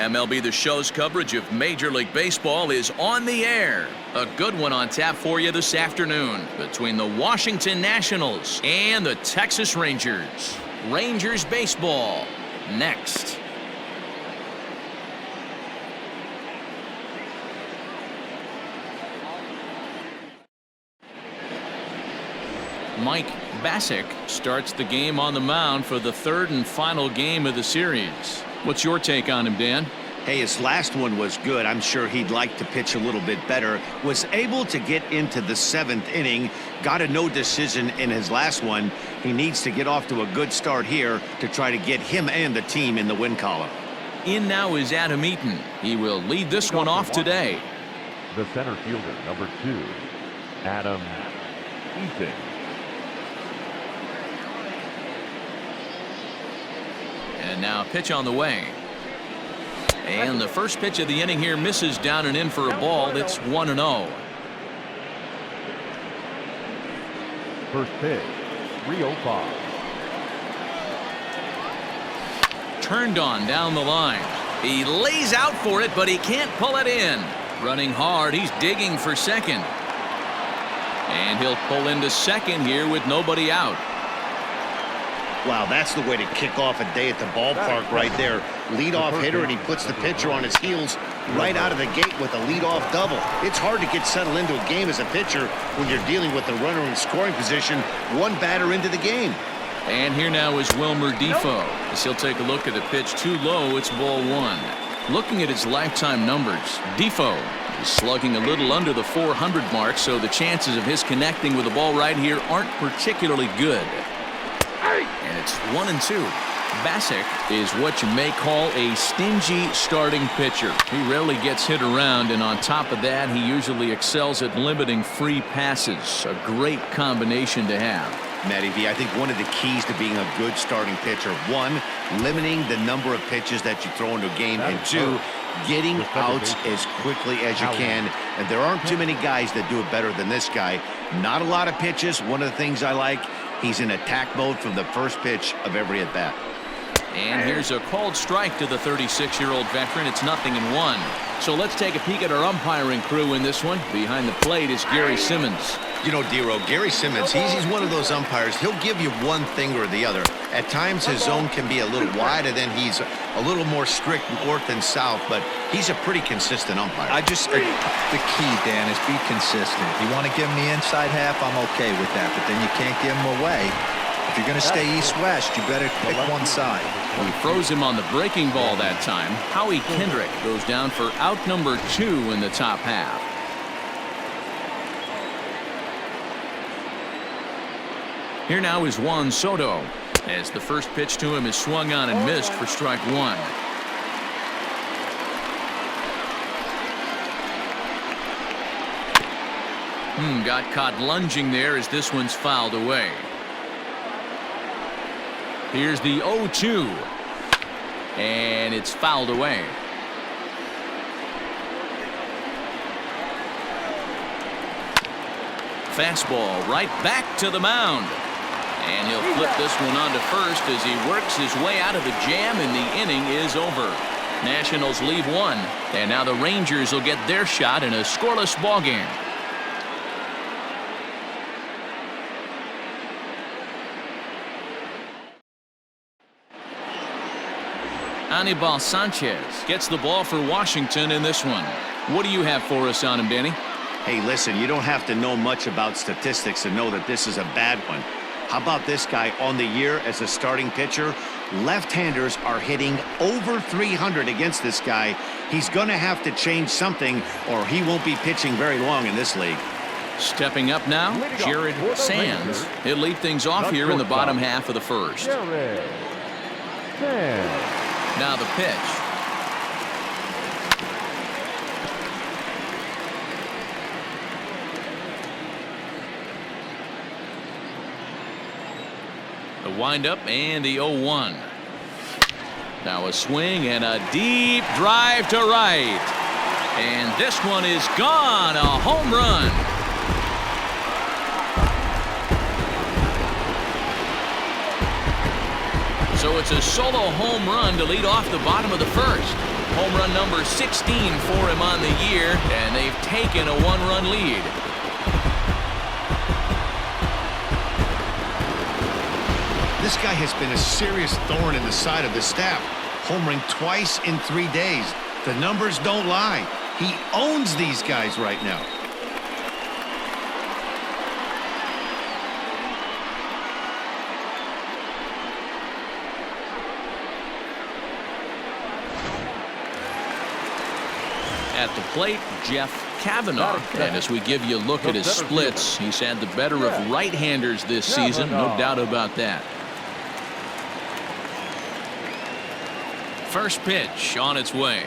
MLB The Show's coverage of Major League Baseball is on the air. A good one on tap for you this afternoon between the Washington Nationals and the Texas Rangers. Rangers baseball next. Mike Bassick starts the game on the mound for the third and final game of the series. What's your take on him, Dan? Hey, his last one was good. I'm sure he'd like to pitch a little bit better. Was able to get into the 7th inning. Got a no decision in his last one. He needs to get off to a good start here to try to get him and the team in the win column. In now is Adam Eaton. He will lead this one off today. The center fielder, number 2, Adam Eaton. And now pitch on the way. And the first pitch of the inning here misses down and in for a ball. It's 1-0. First pitch, 305. Turned on down the line. He lays out for it, but he can't pull it in. Running hard, he's digging for second. And he'll pull into second here with nobody out. Wow, that's the way to kick off a day at the ballpark right there. Leadoff hitter, and he puts the pitcher on his heels right out of the gate with a leadoff double. It's hard to get settled into a game as a pitcher when you're dealing with the runner in scoring position one batter into the game. And here now is Wilmer Defoe. As he'll take a look at a pitch too low, it's ball 1. Looking at his lifetime numbers, Defoe is slugging a little under the 400 mark, so the chances of his connecting with the ball right here aren't particularly good. And it's 1-2. Bassick is what you may call a stingy starting pitcher. He rarely gets hit around, and on top of that, he usually excels at limiting free passes. A great combination to have. Matty V, I think one of the keys to being a good starting pitcher, 1, limiting the number of pitches that you throw into a game, and 2, getting outs as quickly as you can. And there aren't too many guys that do it better than this guy. Not a lot of pitches. One of the things I like, he's in attack mode from the first pitch of every at-bat. And here's a called strike to the 36-year-old veteran. It's 0-1. So let's take a peek at our umpiring crew in this one. Behind the plate is Gary Simmons. You know, Dero, Gary Simmons, he's one of those umpires. He'll give you one thing or the other. At times, his zone can be a little wide, and then he's a little more strict north and south, but he's a pretty consistent umpire. The key, Dan, is be consistent. You want to give him the inside half, I'm okay with that, but then you can't give him away. If you're going to stay east-west, you better pick one side. We froze him on the breaking ball that time. Howie Kendrick goes down for out number 2 in the top half. Here now is Juan Soto, as the first pitch to him is swung on and missed for strike 1. Got caught lunging there as this one's fouled away. Here's the 0-2, and it's fouled away. Fastball right back to the mound. And he'll flip this one onto first as he works his way out of the jam, and the inning is over. Nationals leave 1, and now the Rangers will get their shot in a scoreless ballgame. Anibal Sanchez gets the ball for Washington in this one. What do you have for us on him, Danny? Hey, listen, you don't have to know much about statistics to know that this is a bad one. How about this guy on the year as a starting pitcher? Left-handers are hitting over 300 against this guy. He's going to have to change something, or he won't be pitching very long in this league. Stepping up now, Jared Sands. He'll lead things off here in the bottom half of the first. Now the pitch. The windup and the 0-1. Now a swing and a deep drive to right. And this one is gone. A home run. So it's a solo home run to lead off the bottom of the first. Home run number 16 for him on the year, and they've taken a one-run lead. This guy has been a serious thorn in the side of the staff, homering twice in 3 days. The numbers don't lie. He owns these guys right now. At the plate, Jeff Kavanaugh. And as we give you a look at his splits, he's had the better of right-handers this season, no doubt about that. First pitch on its way.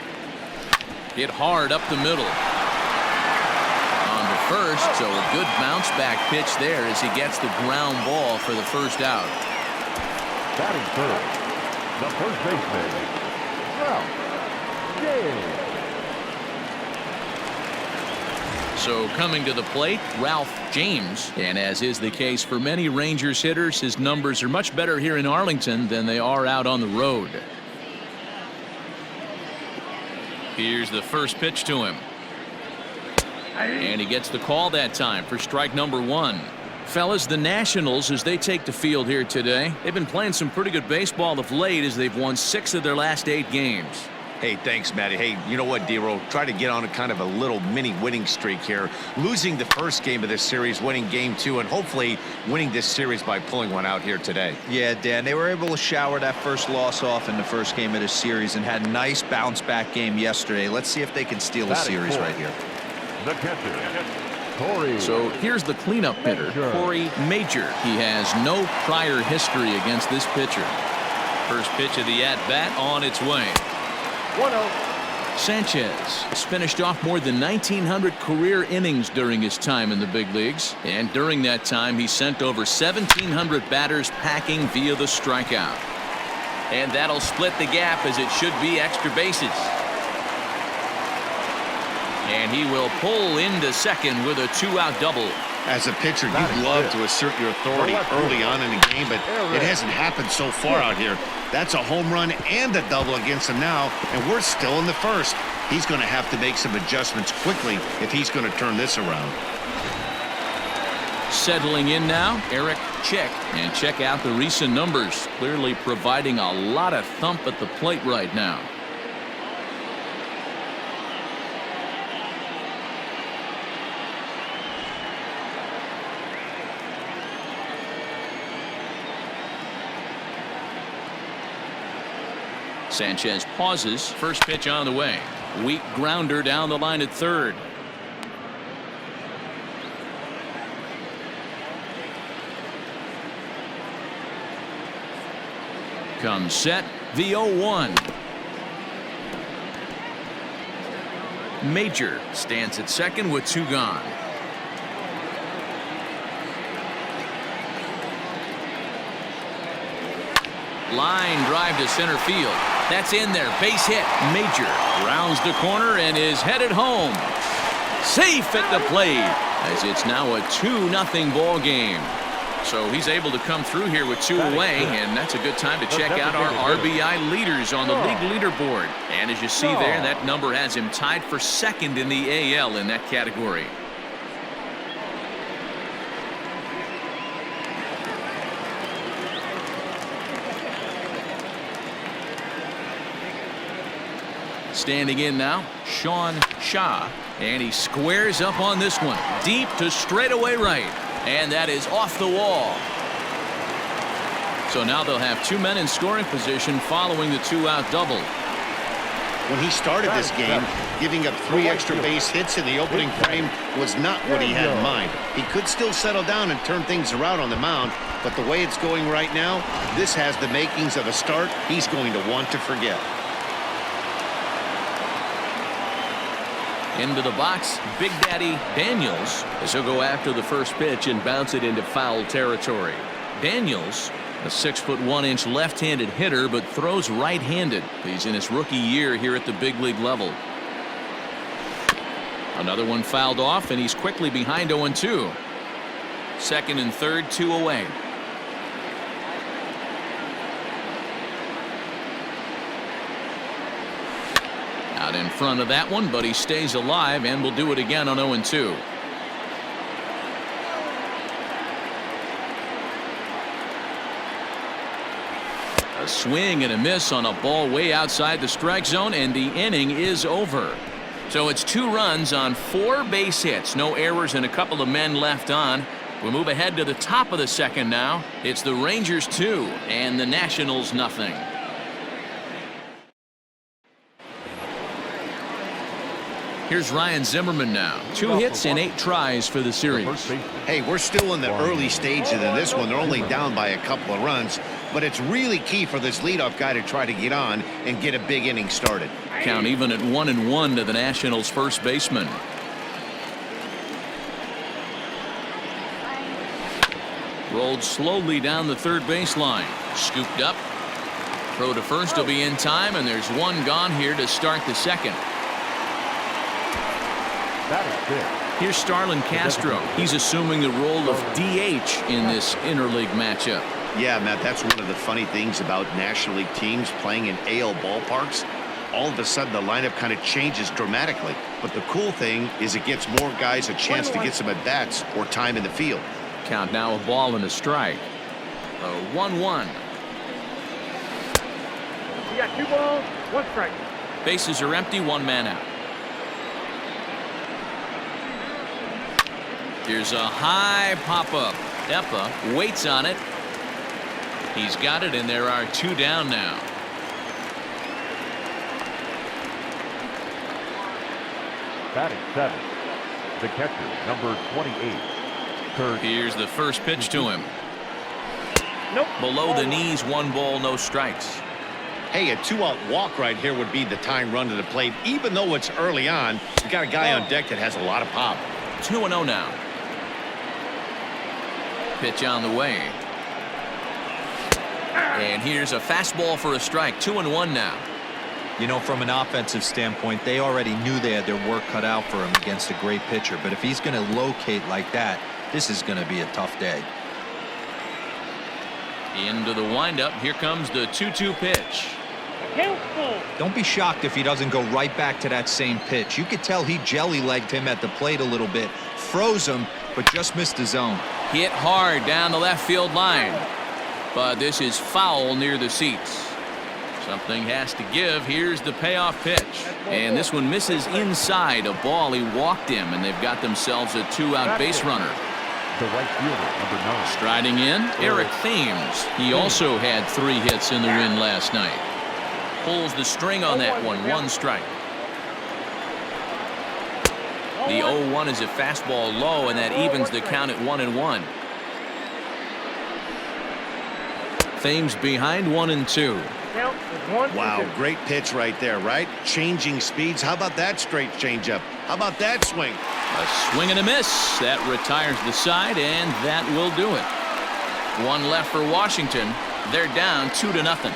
Hit hard up the middle. On to first, so a good bounce-back pitch there as he gets the ground ball for the first out. Batting first, the first baseman, Ralph James. So coming to the plate, Ralph James. And as is the case for many Rangers hitters, his numbers are much better here in Arlington than they are out on the road. Here's the first pitch to him. And he gets the call that time for strike number 1. Fellas, the Nationals, as they take the field here today, they've been playing some pretty good baseball of late as they've won 6 of their last 8 games. Hey, thanks, Matty. Hey, you know what, D-Roll? Try to get on a kind of a little mini winning streak here. Losing the first game of this series, winning game 2, and hopefully winning this series by pulling one out here today. Yeah, Dan, they were able to shower that first loss off in the first game of this series and had a nice bounce-back game yesterday. Let's see if they can steal the series right here. The catcher, Corey. So here's the cleanup hitter, Corey Major. He has no prior history against this pitcher. First pitch of the at-bat on its way. 1-0. Sanchez has finished off more than 1,900 career innings during his time in the big leagues. And during that time, he sent over 1,700 batters packing via the strikeout. And that'll split the gap as it should be extra bases. And he will pull into second with a 2-out double. As a pitcher, you'd love to assert your authority early on in the game, but it hasn't happened so far out here. That's a home run and a double against him now, and we're still in the first. He's going to have to make some adjustments quickly if he's going to turn this around. Settling in now, Eric Chick. And check out the recent numbers. Clearly providing a lot of thump at the plate right now. Sanchez pauses. First pitch on the way. Weak grounder down the line at third. Comes set. The 0-1. Major stands at second with 2 gone. Line drive to center field. That's in there. Base hit. Major rounds the corner and is headed home. Safe at the plate as it's now a 2-0 ball game. So he's able to come through here with 2 away, and that's a good time to check out our RBI leaders on the league leaderboard. And as you see there, that number has him tied for second in the AL in that category. Standing in now, Sean Shaw, and he squares up on this one, deep to straightaway right, and that is off the wall. So now they'll have 2 men in scoring position following the 2-out double. When he started this game, giving up 3 extra base hits in the opening frame was not what he had in mind. He could still settle down and turn things around on the mound, but the way it's going right now, this has the makings of a start he's going to want to forget. Into the box, Big Daddy Daniels, as he'll go after the first pitch and bounce it into foul territory. Daniels, a 6'1" left-handed hitter, but throws right-handed. He's in his rookie year here at the big league level. Another one fouled off, and he's quickly behind 0-2. Second and third, 2 away. Out in front of that one, but he stays alive and will do it again on 0-2. A swing and a miss on a ball way outside the strike zone, and the inning is over. So it's 2 runs on 4 base hits. No errors and a couple of men left on. We move ahead to the top of the second now. It's the Rangers 2 and the Nationals nothing. Here's Ryan Zimmerman now. 2 hits and 8 tries for the series. Hey, we're still in the early stages of this one. They're only down by a couple of runs, but it's really key for this leadoff guy to try to get on and get a big inning started. Count even at 1-1 to the Nationals first baseman. Rolled slowly down the third baseline. Scooped up. Throw to first will be in time, and there's 1 gone here to start the second. Here's Starlin Castro. He's assuming the role of DH in this interleague matchup. Yeah, Matt, that's one of the funny things about National League teams playing in AL ballparks. All of a sudden, the lineup kind of changes dramatically. But the cool thing is it gives more guys a chance to get some at-bats or time in the field. Count now, a ball and a strike. 1-1. You got 2 balls, 1 strike. Bases are empty, 1 man out. Here's a high pop-up. Eppa waits on it. He's got it, and there are 2 down now. Batting 7, the catcher, number 28. Kurt. Here's the first pitch to him. Nope. Below the knees, 1 ball, no strikes. Hey, a 2-out walk right here would be the tying run to the plate. Even though it's early on, you got a guy on deck that has a lot of pop. 2-0 now. Pitch on the way. And here's a fastball for a strike. 2-1 now. You know, from an offensive standpoint, they already knew they had their work cut out for him against a great pitcher. But if he's going to locate like that, this is going to be a tough day. Into the windup. Here comes the 2-2 pitch. Don't be shocked if he doesn't go right back to that same pitch. You could tell he jelly-legged him at the plate a little bit, froze him, but just missed the zone. Hit hard down the left field line. But this is foul near the seats. Something has to give. Here's the payoff pitch. And this one misses inside. A ball. He walked him, and they've got themselves a 2-out base runner. The right fielder, number 9. Striding in, Eric Thames. He also had 3 hits in the win last night. Pulls the string on that one. 1 strike. The 0-1 is a fastball low, and that evens the count at 1-1. Thames behind 1-2. Wow, great pitch right there, right? Changing speeds. How about that straight changeup? How about that swing? A swing and a miss. That retires the side, and that will do it. 1 left for Washington. They're down 2-0.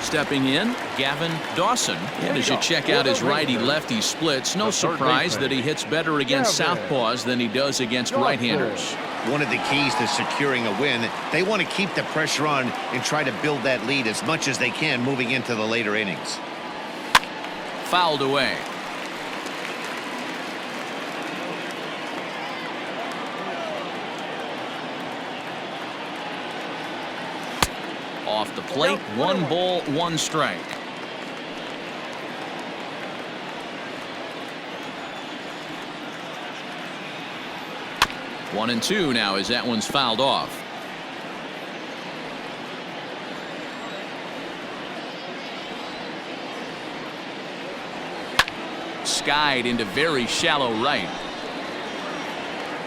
Stepping in, Gavin Dawson. And as you check out his righty-lefty splits, no surprise that he hits better against southpaws than he does against right-handers. One of the keys to securing a win, they want to keep the pressure on and try to build that lead as much as they can moving into the later innings. Fouled away. Off the plate, 1 ball, 1 strike. One and 2 now as that one's fouled off. Skied into very shallow right.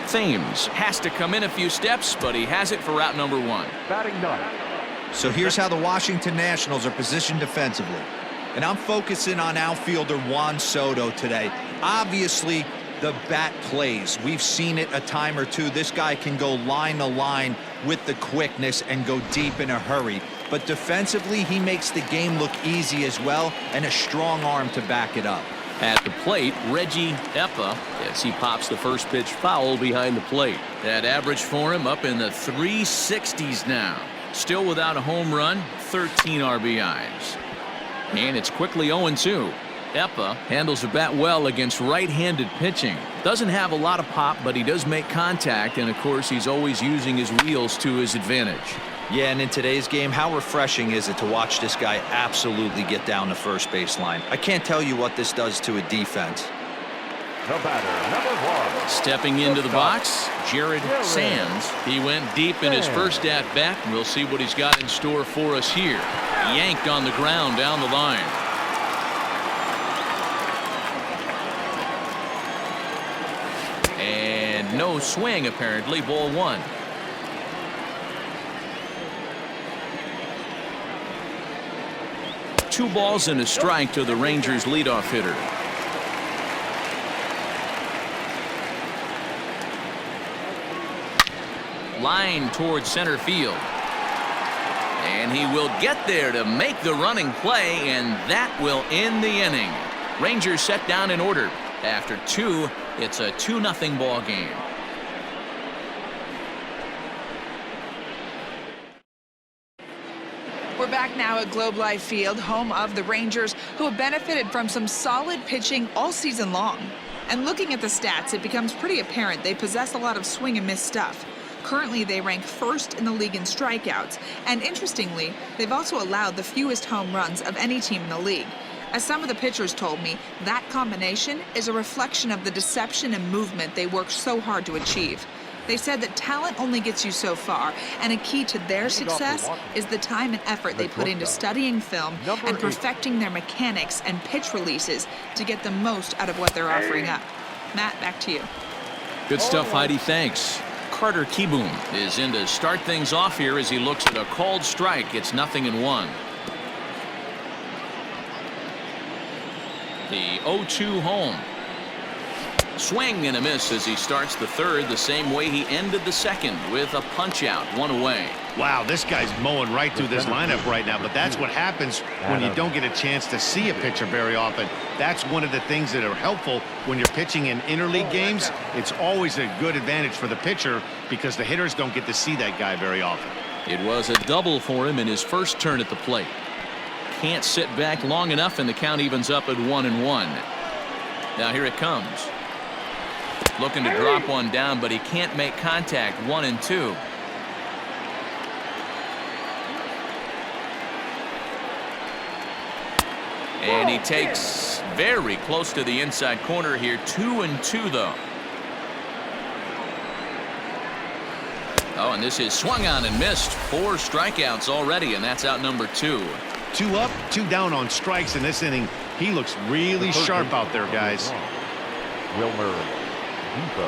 Thames has to come in a few steps, but he has it for out number 1. Batting 9. So here's how the Washington Nationals are positioned defensively. And I'm focusing on outfielder Juan Soto today. Obviously, the bat plays. We've seen it a time or two. This guy can go line to line with the quickness and go deep in a hurry. But defensively, he makes the game look easy as well, and a strong arm to back it up. At the plate, Reggie Eppa, as he pops the first pitch foul behind the plate. That average for him up in the 360s now. Still without a home run, 13 RBIs. And it's quickly 0-2. Eppa handles the bat well against right-handed pitching. Doesn't have a lot of pop, but he does make contact, and of course he's always using his wheels to his advantage. Yeah, and in today's game, how refreshing is it to watch this guy absolutely get down the first baseline? I can't tell you what this does to a defense. The batter, number 1. Stepping into the box, Jared Sands. He went deep in his first at-bat. We'll see what he's got in store for us here. Yanked on the ground down the line. And no swing, apparently. Ball 1. Two balls and a strike to the Rangers leadoff hitter. Line towards center field. And he will get there to make the running play, and that will end the inning. Rangers set down in order. After 2, it's a 2-0 ball game. We're back now at Globe Life Field, home of the Rangers, who have benefited from some solid pitching all season long. And looking at the stats, it becomes pretty apparent they possess a lot of swing and miss stuff. Currently, they rank first in the league in strikeouts, and interestingly, they've also allowed the fewest home runs of any team in the league. As some of the pitchers told me, that combination is a reflection of the deception and movement they work so hard to achieve. They said that talent only gets you so far, and a key to their success is the time and effort they put into studying film and perfecting their mechanics and pitch releases to get the most out of what they're offering up. Matt, back to you. Good stuff, Heidi. Thanks. Carter Kieboom is in to start things off here as he looks at a called strike. It's 0-1. The 0-2 home. Swing and a miss as he starts the third the same way he ended the second, with a punch out, 1 away. Wow, this guy's mowing right through this lineup right now, but that's what happens when you don't get a chance to see a pitcher very often. That's one of the things that are helpful when you're pitching in interleague games. It's always a good advantage for the pitcher because the hitters don't get to see that guy very often. It was a double for him in his first turn at the plate. Can't sit back long enough, and the count evens up at 1-1. Now here it comes. Looking to drop one down, but he can't make contact. 1-2. And he takes very close to the inside corner here. 2-2 though. Oh, and this is swung on and missed. 4 strikeouts already, and that's out number 2. 2 up, 2 down on strikes in this inning. He looks really sharp out there, guys. Wilmer Defoe.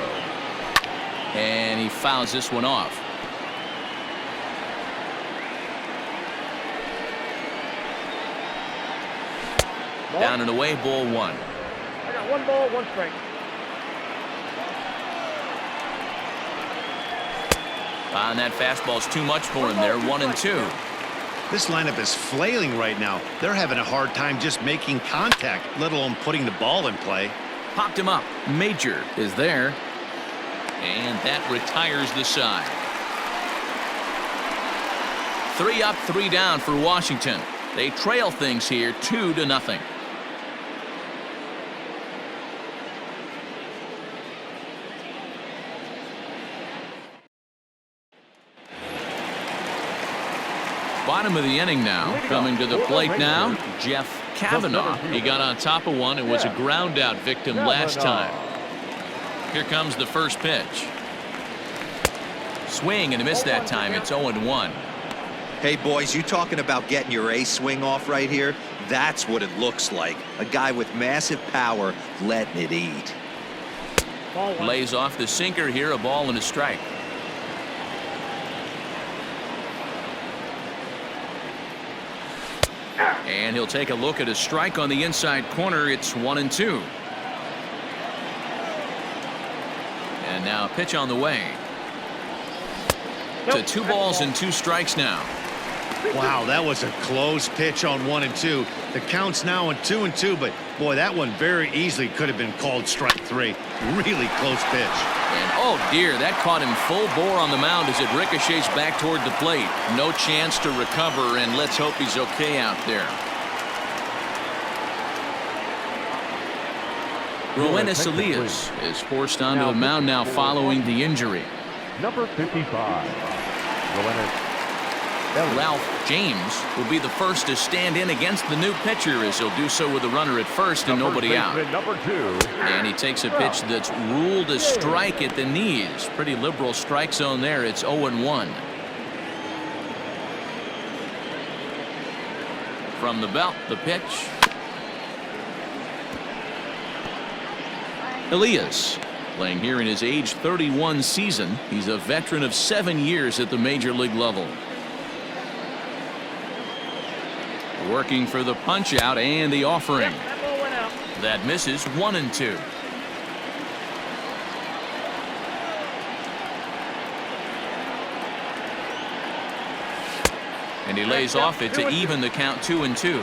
And he fouls this one off. Down and away, ball 1. I got 1 ball, 1 strike. And that fastball's too much for him there. 1-2. This lineup is flailing right now. They're having a hard time just making contact, let alone putting the ball in play. Popped him up. Major is there. And that retires the side. 3 up, 3 down for Washington. They trail things here 2-0. Bottom of the inning now. Coming to the plate now, Jeff Kavanaugh. He got on top of one and was a ground out victim last time. Here comes the first pitch. Swing and a miss that time. It's 0-1. Hey, boys, you talking about getting your ace swing off right here? That's what it looks like. A guy with massive power letting it eat. Lays off the sinker here, a ball and a strike. And he'll take a look at a strike on the inside corner. It's 1-2. And now a pitch on the way. To 2 balls and 2 strikes now. Wow, that was a close pitch on 1 and 2. The count's now on 2 and 2, but boy, that one very easily could have been called strike 3. Really close pitch. And oh dear, that caught him full bore on the mound as it ricochets back toward the plate. No chance to recover, and let's hope he's okay out there. Roenis Elias is forced onto the mound now following the injury. Number 55. Roenis. Ralph James will be the first to stand in against the new pitcher, as he'll do so with a runner at first and nobody out. Number 2. And he takes a pitch that's ruled a strike at the knees. Pretty liberal strike zone there. It's 0-1. From the belt, the pitch. Elias, playing here in his age 31 season. He's a veteran of 7 years at the major league level. Working for the punch out and the offering. That ball went out. That misses 1 and 2. And he lays off it to even the count 2 and 2.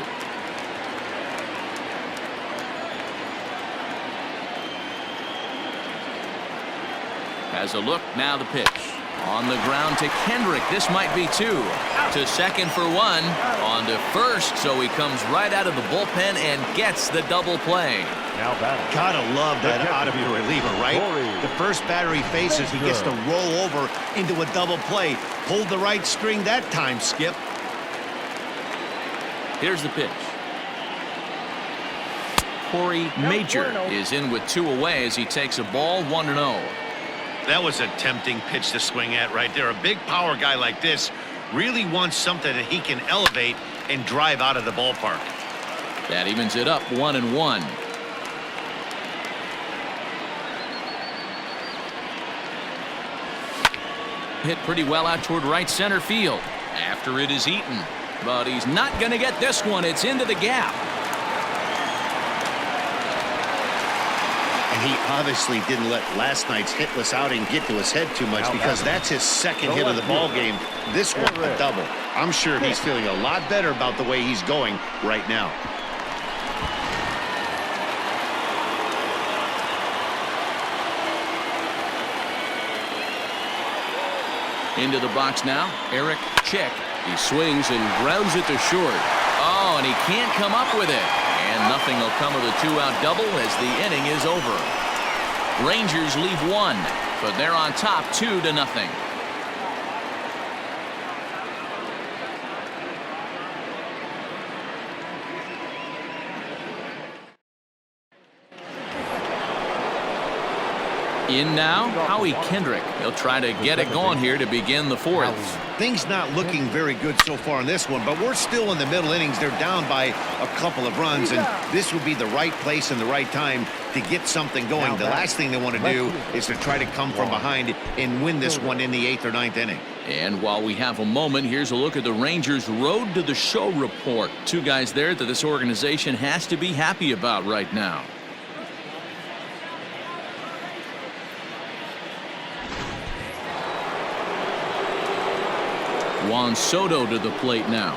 Has a look, now the pitch. On the ground to Kendrick. This might be 2. To second for 1. On to first, so he comes right out of the bullpen and gets the double play. Now batting. Gotta love that out of your reliever, right? The first batter he faces, he gets to roll over into a double play. Pulled the right string that time, Skip. Here's the pitch. Corey Major is in with 2 away as he takes a ball 1-0. That was a tempting pitch to swing at right there. A big power guy like this really wants something that he can elevate and drive out of the ballpark. That evens it up 1-1. Hit pretty well out toward right center field. After it is eaten. But he's not going to get this one. It's into the gap. And he obviously didn't let last night's hitless outing get to his head too much, because that's his second hit of the ball game. This one a double. I'm sure he's feeling a lot better about the way he's going right now. Into the box now, Eric Chick. He swings and grounds it to short. Oh, and he can't come up with it. And nothing will come of the 2-out double as the inning is over. Rangers leave 1, but they're on top 2-0. In now, Howie Kendrick. He'll try to get it going here to begin the 4th. Things not looking very good so far in this one, but we're still in the middle innings. They're down by a couple of runs, and this would be the right place and the right time to get something going. The last thing they want to do is to try to come from behind and win this one in the 8th or 9th inning. And while we have a moment, here's a look at the Rangers' road to the show report. 2 guys there that this organization has to be happy about right now. Juan Soto to the plate now,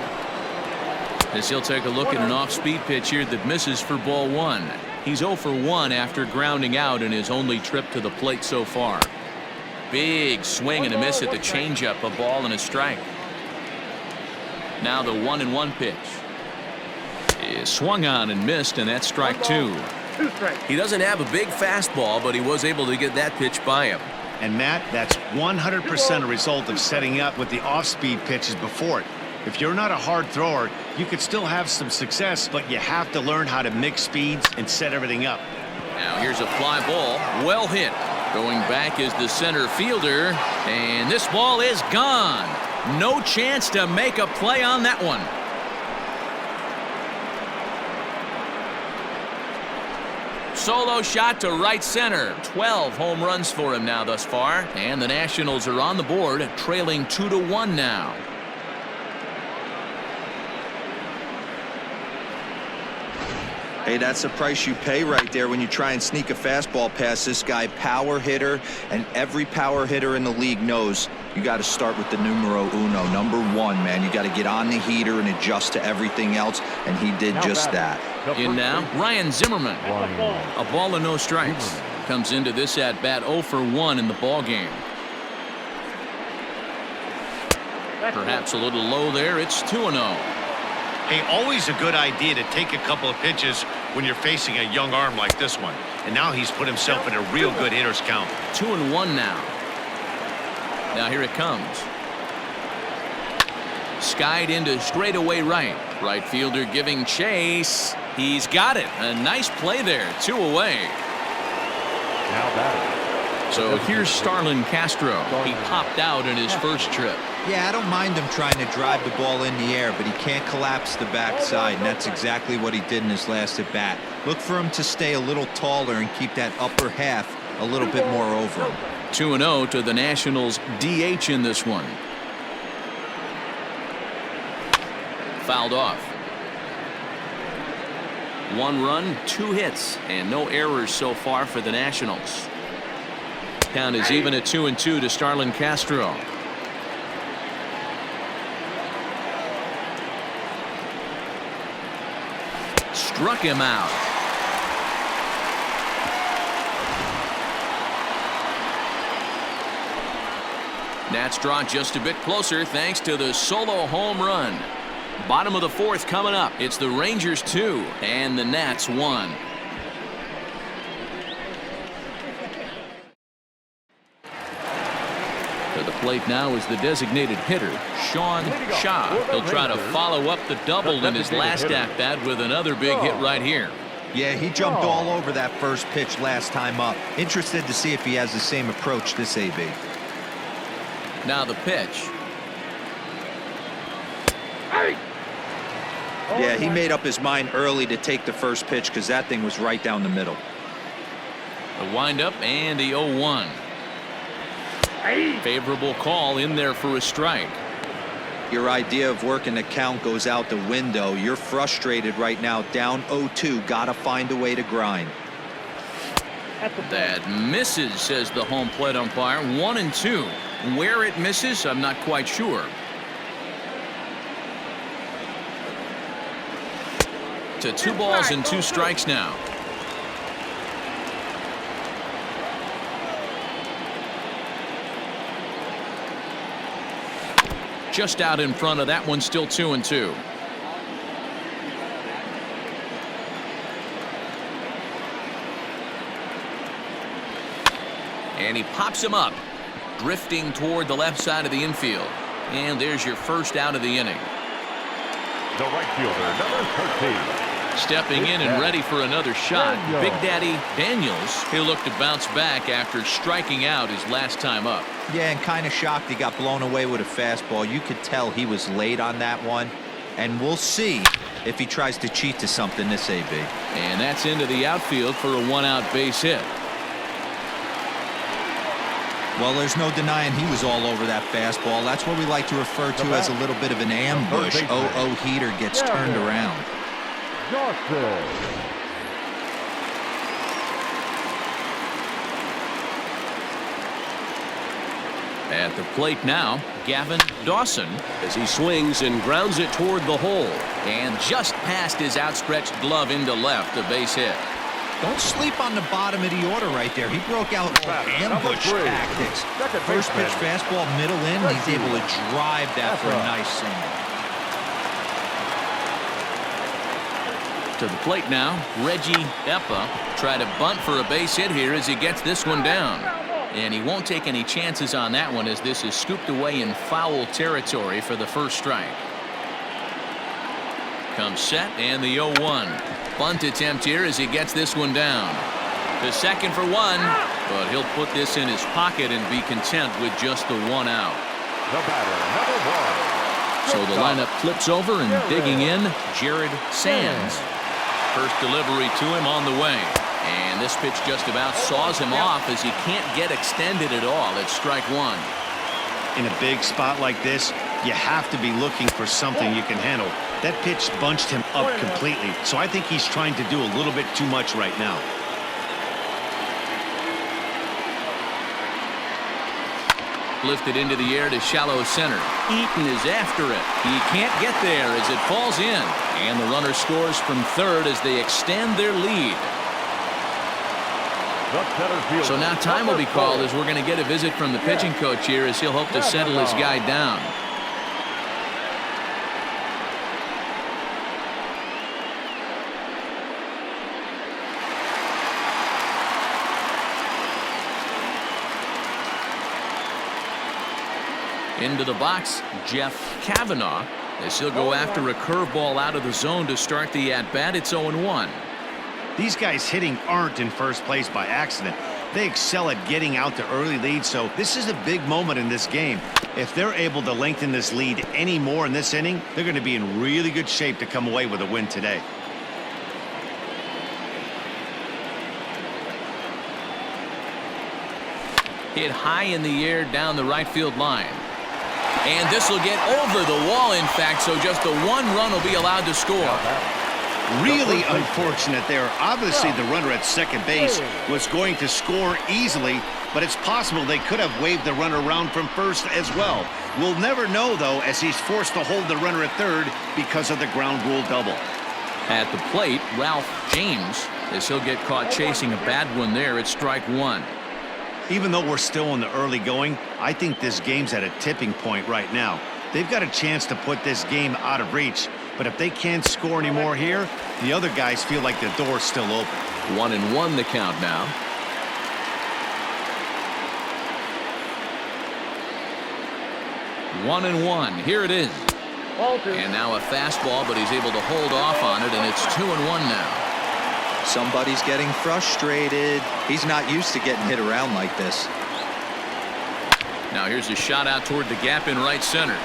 as he'll take a look at an off-speed pitch here that misses for ball 1. He's 0 for 1 after grounding out in his only trip to the plate so far. Big swing and a miss at the changeup, a ball and a strike. Now the 1-1 pitch is swung on and missed, and that's strike 2. He doesn't have a big fastball, but he was able to get that pitch by him. And Matt, that's 100% a result of setting up with the off-speed pitches before it. If you're not a hard thrower, you could still have some success, but you have to learn how to mix speeds and set everything up. Now here's a fly ball, well hit. Going back is the center fielder, and this ball is gone. No chance to make a play on that one. Solo shot to right center. 12 home runs for him now thus far. And the Nationals are on the board, trailing 2-1 now. Hey, that's the price you pay right there when you try and sneak a fastball past this guy. Power hitter, and every power hitter in the league knows you got to start with the numero uno, number one, man. You got to get on the heater and adjust to everything else, and he did just that. In now, Ryan Zimmerman. A ball and no strikes. Comes into this at bat 0 for 1 in the ball game. Perhaps a little low there. It's 2-0. Hey, always a good idea to take a couple of pitches when you're facing a young arm like this one. And now he's put himself in a real good hitter's count. 2-1 now. Now here it comes. Skied into straightaway right. Right fielder giving chase. He's got it. A nice play there. 2 away. Now batting. So here's Starlin Castro. He popped out in his first trip. Yeah, I don't mind him trying to drive the ball in the air, but he can't collapse the backside, and that's exactly what he did in his last at bat. Look for him to stay a little taller and keep that upper half a little bit more over him. 2-0 to the Nationals DH in this one. Fouled off. 1 run, 2 hits, and no errors so far for the Nationals. Count is even at 2-2 to Starlin Castro. Struck him out. Nats draw just a bit closer thanks to the solo home run. Bottom of the 4th coming up. It's the Rangers 2 and the Nats 1. To the plate now is the designated hitter, Sean Shaw. He'll try to follow up the double in his last at-bat with another big hit right here. Yeah, he jumped all over that first pitch last time up. Interested to see if he has the same approach this AB. Now the pitch. Yeah, he made up his mind early to take the first pitch because that thing was right down the middle. The windup and the 0-1. Favorable call in there for a strike. Your idea of working the count goes out the window. You're frustrated right now, down 0-2. Gotta find a way to grind. That misses, says the home plate umpire. 1-2. Where it misses, I'm not quite sure. To 2 balls and 2 strikes now. Just out in front of that one, still 2-2. And he pops him up, drifting toward the left side of the infield. And there's your first out of the inning. The right fielder, number 13. Stepping in and ready for another shot, Big Daddy Daniels. He'll look to bounce back after striking out his last time up. Yeah, and kind of shocked he got blown away with a fastball. You could tell he was late on that one. And we'll see if he tries to cheat to something this AB. And that's into the outfield for a 1-out base hit. Well, there's no denying he was all over that fastball. That's what we like to refer to as a little bit of an ambush. 0-0 heater gets turned around. At the plate now, Gavin Dawson, as he swings and grounds it toward the hole. And just past his outstretched glove into left, a base hit. Don't sleep on the bottom of the order right there. He broke out all ambush tactics. First pitch fastball, middle in. He's able to drive that for a nice single. To the plate now, Reggie Eppa try to bunt for a base hit here as he gets this one down. And he won't take any chances on that one as this is scooped away in foul territory for the first strike. Comes set and the 0-1. Bunt attempt here as he gets this one down. To second for 1, but he'll put this in his pocket and be content with just the 1 out. The batter, number 1. So the lineup flips over and digging in, Jared Sands. First delivery to him on the way. And this pitch just about saws him off as he can't get extended at all. It's strike 1. In a big spot like this, you have to be looking for something you can handle. That pitch bunched him up completely, so I think he's trying to do a little bit too much right now. lifted into the air to shallow center. Eaton is after it. He can't get there as it falls in. And the runner scores from third as they extend their lead. So now time will be called as we're going to get a visit from the pitching coach here as he'll hope to settle his guy down. Into the box, Jeff Kavanaugh, as he'll go after a curveball out of the zone to start the at-bat. It's 0-1. These guys hitting aren't in first place by accident. They excel at getting out to early leads, so this is a big moment in this game. If they're able to lengthen this lead any more in this inning, they're going to be in really good shape to come away with a win today. Hit high in the air down the right field line. And this will get over the wall, in fact, so just the one run will be allowed to score. Really unfortunate there. Obviously, the runner at second base was going to score easily, but it's possible they could have waved the runner around from first as well. We'll never know, though, as he's forced to hold the runner at third because of the ground rule double. At the plate, Ralph James, as he'll get caught chasing a bad one there at strike one. Even though we're still in the early going, I think this game's at a tipping point right now. They've got a chance to put this game out of reach, but if they can't score anymore here, the other guys feel like the door's still open. 1-1 the count now. One and one. Here it is. And now a fastball, but he's able to hold off on it, and it's 2-1 now. Somebody's getting frustrated. He's not used to getting hit around like this. Now here's a shot out toward the gap in right center.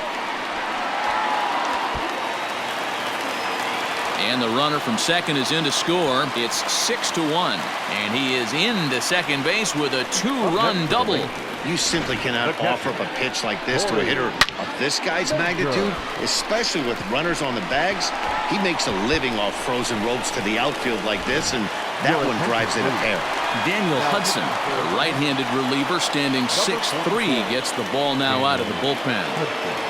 And the runner from second is in to score. It's 6-1. And he is into second base with a two-run double. You simply cannot offer up a pitch like this to a hitter of this guy's magnitude, especially with runners on the bags. He makes a living off frozen ropes to the outfield like this, and that one drives in a pair. Daniel Hudson, the right-handed reliever, standing 6'3", gets the ball now out of the bullpen.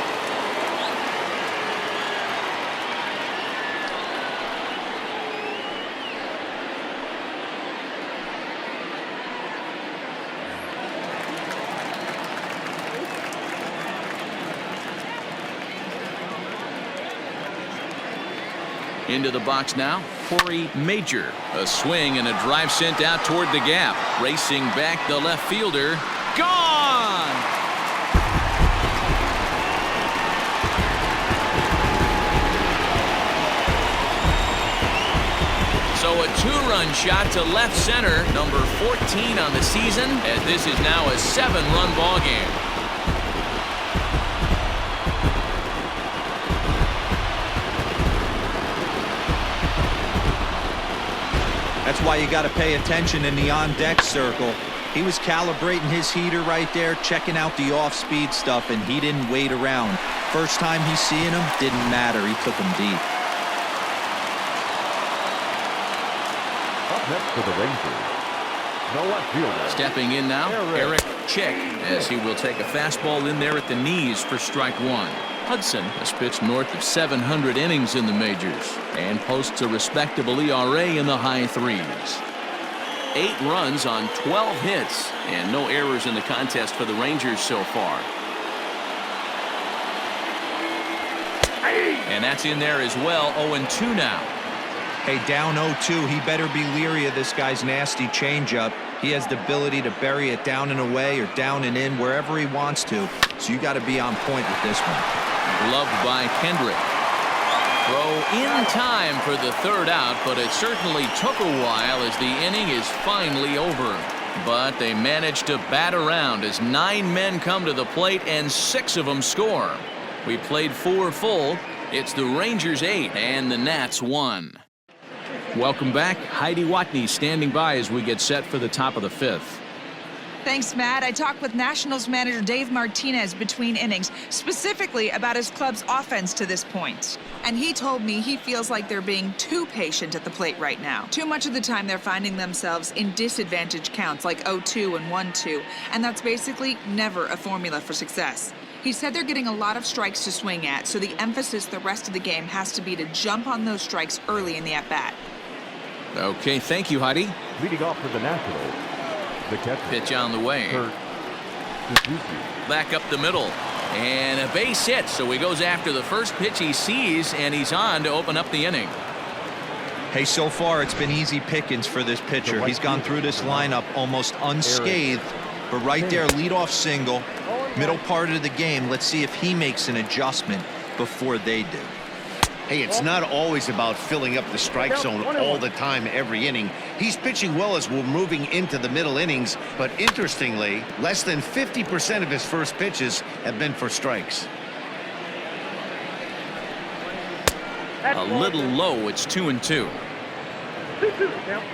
Into the box now, Corey Major. A swing and a drive sent out toward the gap. Racing back the left fielder. Gone! So a two-run shot to left center, number 14 on the season, as this is now a 7-run ball game. That's why you got to pay attention in the on-deck circle. He was calibrating his heater right there, checking out the off-speed stuff, and he didn't wait around. First time he's seeing him, didn't matter. He took him deep. Up next for the Rangers, the left fielder. Stepping in now, Eric Chick, as he will take a fastball in there at the knees for strike one. Hudson has pitched north of 700 innings in the majors and posts a respectable ERA in the high threes. 8 runs on 12 hits and no errors in the contest for the Rangers so far. And that's in there as well. 0-2 now. Hey, down 0-2, he better be leery of this guy's nasty changeup. He has the ability to bury it down and away or down and in wherever he wants to. So you got to be on point with this one. Gloved by Kendrick. Throw in time for the third out, but it certainly took a while as the inning is finally over. But they managed to bat around as 9 men come to the plate and 6 of them score. We played 4 full. It's the Rangers 8 and the Nats 1. Welcome back. Heidi Watney standing by as we get set for the top of the 5th. Thanks, Matt. I talked with Nationals manager Dave Martinez between innings, specifically about his club's offense to this point. And he told me he feels like they're being too patient at the plate right now. Too much of the time they're finding themselves in disadvantage counts like 0-2 and 1-2, and that's basically never a formula for success. He said they're getting a lot of strikes to swing at, so the emphasis the rest of the game has to be to jump on those strikes early in the at-bat. Okay, thank you, Heidi. Leading off for the Nationals, the catcher. Pitch on the way. Kurt Suzuki. Back up the middle. And a base hit, so he goes after the first pitch he sees, and he's on to open up the inning. Hey, so far it's been easy pickings for this pitcher. He's gone through this lineup almost unscathed, but right there, leadoff single, middle part of the game. Let's see if he makes an adjustment before they do. Hey, it's not always about filling up the strike zone all the time every inning. He's pitching well as we're moving into the middle innings, but interestingly, less than 50% of his first pitches have been for strikes. A little low, it's 2-2. 2-2 count.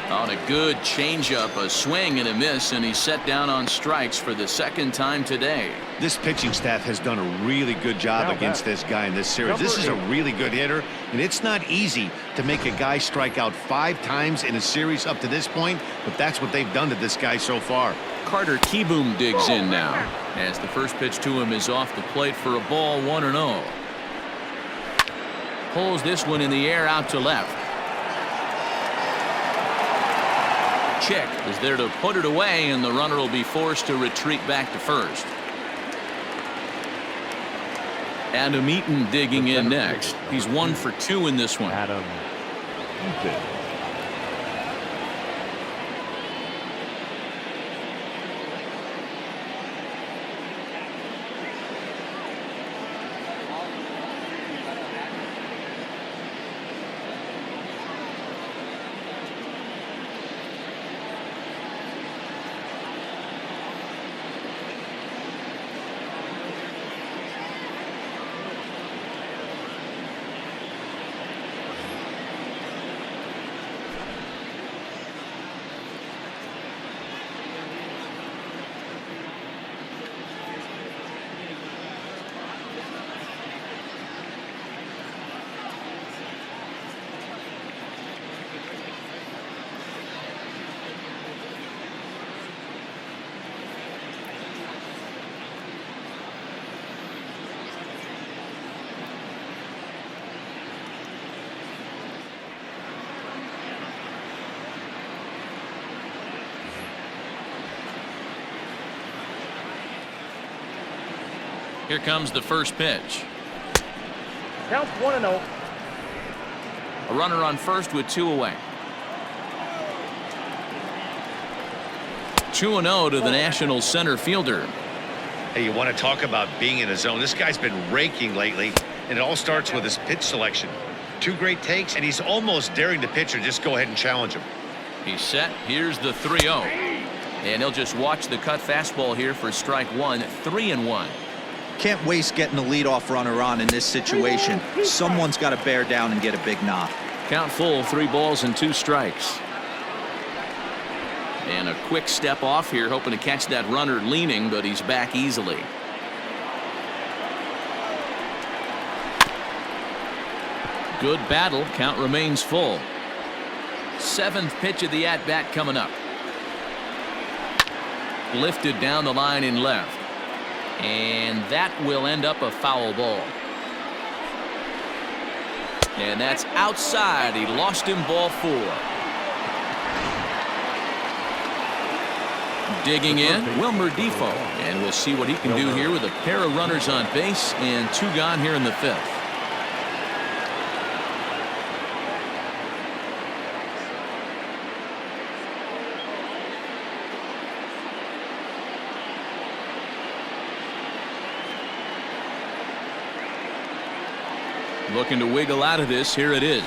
On a good changeup, a swing and a miss, and he's set down on strikes for the second time today. This pitching staff has done a really good job against this guy in this series. This is a really good hitter, and it's not easy to make a guy strike out 5 times in a series up to this point, but that's what they've done to this guy so far. Carter Kieboom digs in now as the first pitch to him is off the plate for a ball, 1-0. Pulls this one in the air out to left. Chick is there to put it away, and the runner will be forced to retreat back to first. Adam Eaton digging in next. He's 1 for 2 in this one. Adam Eaton. Here comes the first pitch. Counts 1-0. A runner on first with 2 away. 2-0 to the Nationals center fielder. Hey, you want to talk about being in a zone? This guy's been raking lately, and it all starts with his pitch selection. 2 great takes, and he's almost daring the pitcher just go ahead and challenge him. He's set. Here's the 3-0. And he'll just watch the cut fastball here for strike 1, 3-1. Can't waste getting the leadoff runner on in this situation. Someone's got to bear down and get a big knock. Count full, 3 balls and 2 strikes. And a quick step off here, hoping to catch that runner leaning, but he's back easily. Good battle. Count remains full. 7th pitch of the at-bat coming up. Lifted down the line in left. And that will end up a foul ball. And that's outside. He lost him, ball 4. Digging in, Wilmer Defoe. And we'll see what he can do here with a pair of runners on base and 2 gone here in the 5th. Looking to wiggle out of this. Here it is.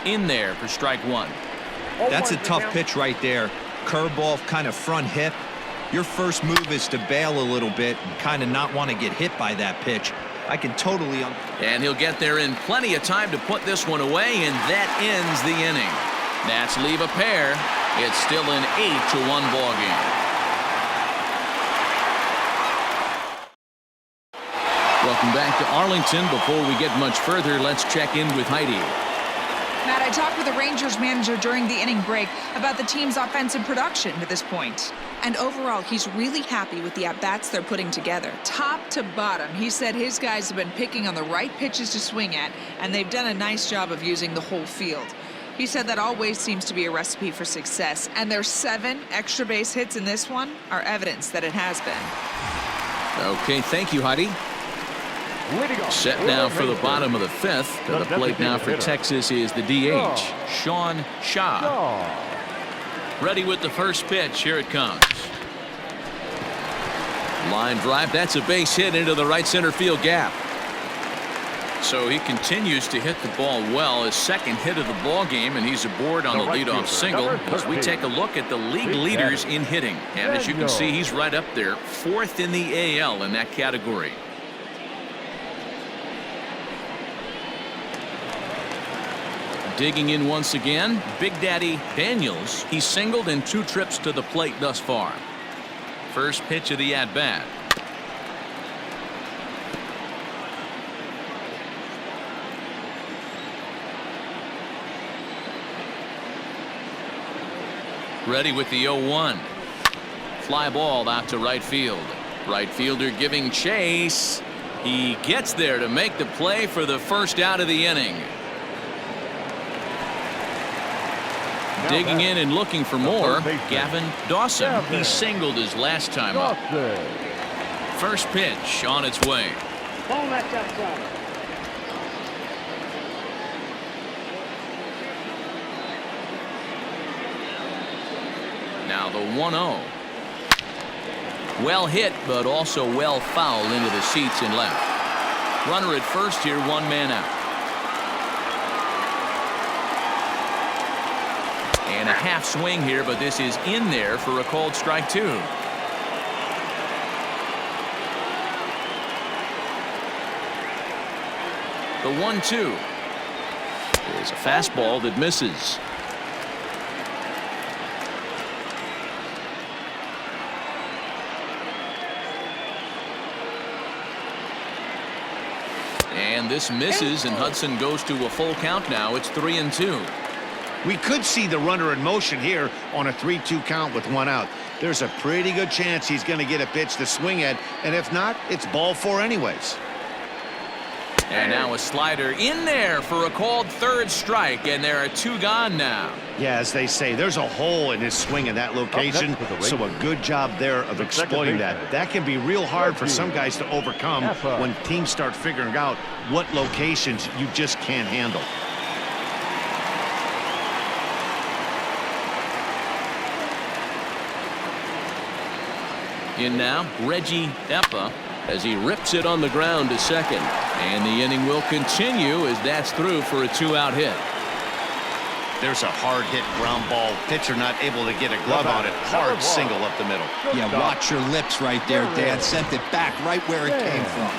In there for strike 1. That's a tough pitch right there. Curveball, kind of front hip. Your first move is to bail a little bit and kind of not want to get hit by that pitch. I can totally. And he'll get there in plenty of time to put this one away, and that ends the inning. Nats leave a pair. It's still an 8-1 ball game. Welcome back to Arlington. Before we get much further, let's check in with Heidi. Matt, I talked with the Rangers manager during the inning break about the team's offensive production to this point. And overall, he's really happy with the at-bats they're putting together. Top to bottom, he said his guys have been picking on the right pitches to swing at, and they've done a nice job of using the whole field. He said that always seems to be a recipe for success, and their 7 extra base hits in this one are evidence that it has been. Okay, thank you, Heidi. Set now for the bottom of the 5th. To the plate now for Texas is the DH, Sean Shaw. Ready with the first pitch. Here it comes. Line drive. That's a base hit into the right center field gap. So he continues to hit the ball well. His second hit of the ball game, and he's aboard on the leadoff single as we take a look at the league leaders in hitting. And as you can see, he's right up there, 4th in the AL in that category. Digging in once again, Big Daddy Daniels. He's singled in 2 trips to the plate thus far. First pitch of the at-bat. Ready with the 0-1. Fly ball out to right field. Right fielder giving chase. He gets there to make the play for the first out of the inning. Digging in and looking for more, Gavin Dawson. He singled his last time up. First pitch on its way. Ball that's outside. Now the 1-0. Well hit, but also well fouled into the seats and left. Runner at first here, 1 man out. And a half swing here, but this is in there for a called strike 2. The 1-2 is a fastball that misses. And this misses, and Hudson goes to a full count now. It's 3-2. We could see the runner in motion here on a 3-2 count with 1 out. There's a pretty good chance he's going to get a pitch to swing at, and if not, it's ball 4 anyways. And now a slider in there for a called 3rd strike, and there are 2 gone now. Yeah, as they say, there's a hole in his swing in that location, so a good job there of exploiting that. That can be real hard for some guys to overcome when teams start figuring out what locations you just can't handle. In now, Reggie Eppa as he rips it on the ground to second. And the inning will continue as that's through for a 2-out hit. There's a hard hit ground ball. Pitcher not able to get a glove on it. Hard single up the middle. Yeah, watch your lips right there, Dan. Sent it back right where it came from.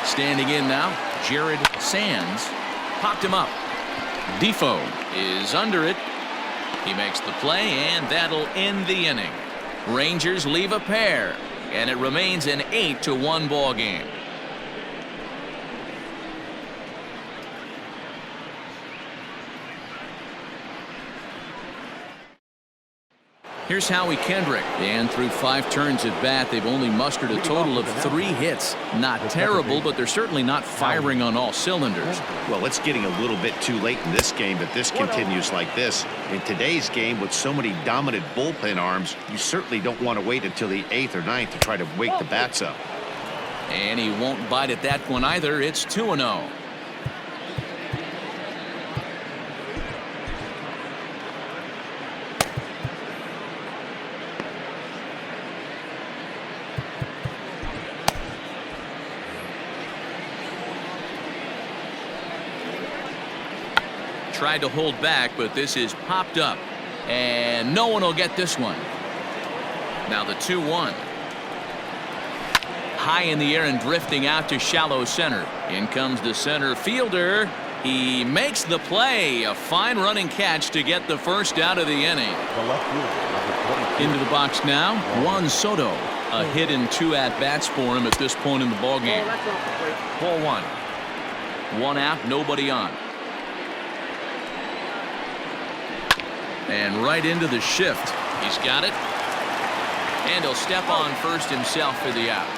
Standing in now, Jared Sands popped him up. Defoe is under it. He makes the play, and that'll end the inning. Rangers leave a pair, and it remains an 8-1 ball game. Here's Howie Kendrick. And through 5 turns at bat, they've only mustered a total of 3 hits. Not terrible, but they're certainly not firing on all cylinders. Well, it's getting a little bit too late in this game, but this continues like this. In today's game, with so many dominant bullpen arms, you certainly don't want to wait until the 8th or 9th to try to wake the bats up. And he won't bite at that one either. It's 2-0. Tried to hold back, but this is popped up, and no one will get this one. Now the 2-1. high in the air and drifting out to shallow center. In comes the center fielder. He makes the play. A fine running catch to get the first out of the inning. The left fielder, number 22. Into the box now, Juan Soto. A hit and 2 at-bats for him at this point in the ballgame. Ball 1. 1 out, nobody on. And right into the shift. He's got it. And he'll step on first himself for the out.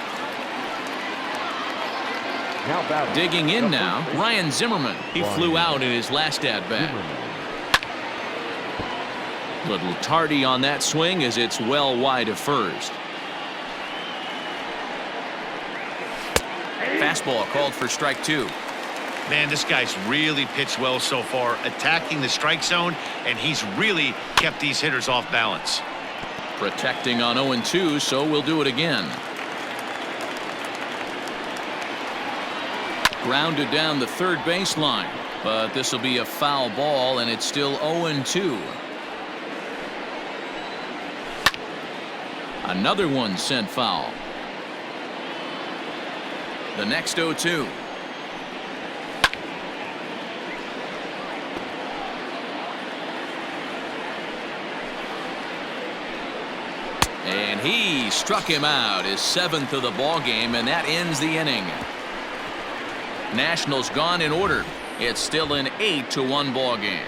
Now batting. Digging in now, Ryan Zimmerman. He flew out in his last at-bat. Little tardy on that swing as it's well wide of first. Fastball called for strike 2. Man, this guy's really pitched well so far, attacking the strike zone, and he's really kept these hitters off balance. Protecting on 0-2, so we'll do it again. Grounded down the third baseline, but this will be a foul ball, and it's still 0-2. Another one sent foul. The next 0-2. And he struck him out, his 7th of the ball game, and that ends the inning. Nationals gone in order. It's still an 8-1 ball game.